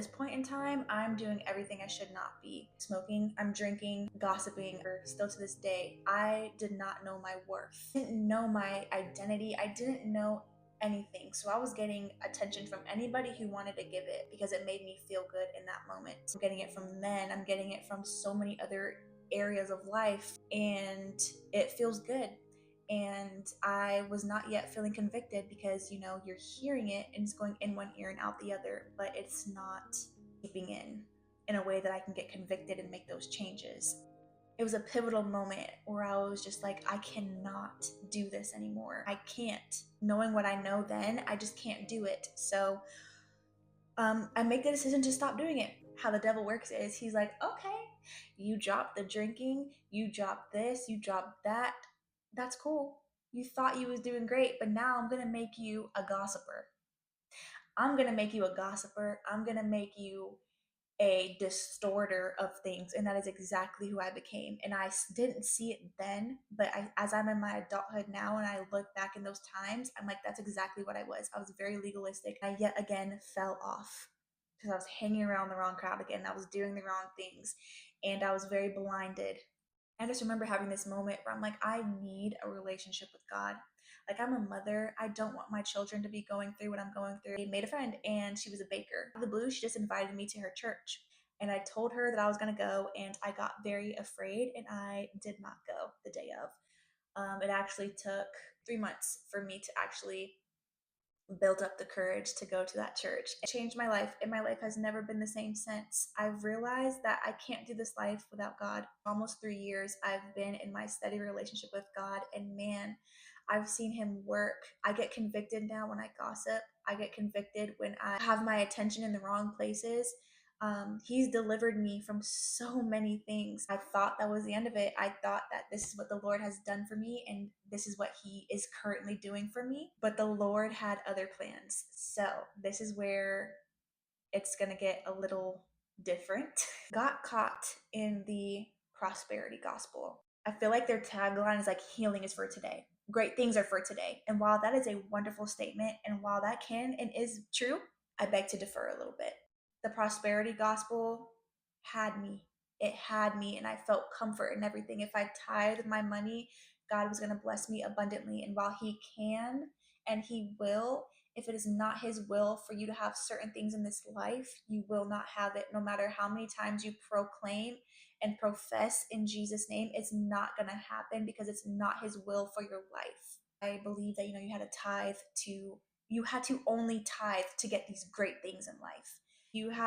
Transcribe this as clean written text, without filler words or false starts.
this point in time, I'm doing everything I should not be. Smoking, I'm drinking, gossiping, or still to this day, I did not know my worth. I didn't know my identity. I didn't know anything. So I was getting attention from anybody who wanted to give it because it made me feel good in that moment. I'm getting it from men, I'm getting it from so many other areas of life, and it feels good. And I was not yet feeling convicted because, you're hearing it and it's going in one ear and out the other, but it's not seeping in a way that I can get convicted and make those changes. It was a pivotal moment where I was just like, I cannot do this anymore. I can't. Knowing what I know then, I just can't do it. So I make the decision to stop doing it. How the devil works is he's like, okay, you dropped the drinking, you dropped this, you dropped that. That's cool. You thought you was doing great, but now I'm gonna make you a gossiper. I'm gonna make you a gossiper. I'm gonna make you a distorter of things, and that is exactly who I became. And didn't see it then, but as I'm in my adulthood now and I look back in those times, I'm like, that's exactly what I was. I was very legalistic. I yet again fell off because I was hanging around the wrong crowd again. I was doing the wrong things, and I was very blinded. I just remember having this moment where I'm like, I need a relationship with God. Like, I'm a mother. I don't want my children to be going through what I'm going through. I made a friend, and she was a baker. Out of the blue, she just invited me to her church. And I told her that I was going to go, and I got very afraid, and I did not go the day of. It actually took 3 months for me to actually build up the courage to go to that church. It changed my life, and my life has never been the same since. I've realized that I can't do this life without God. Almost 3 years I've been in my steady relationship with God, and man, I've seen him work. I get convicted now when I gossip. I get convicted when I have my attention in the wrong places. He's delivered me from so many things. I thought that was the end of it. I thought that this is what the Lord has done for me and this is what he is currently doing for me. But the Lord had other plans. So this is where it's going to get a little different. Got caught in the prosperity gospel. I feel like their tagline is like, healing is for today. Great things are for today. And while that is a wonderful statement, and while that can and is true, I beg to differ a little bit. The prosperity gospel had me. It had me, and I felt comfort in everything. If I tithed my money, God was going to bless me abundantly. And while he can and he will, if it is not his will for you to have certain things in this life, you will not have it. No matter how many times you proclaim and profess in Jesus' name, it's not going to happen because it's not his will for your life. I believe that, you had to only tithe to get these great things in life. You had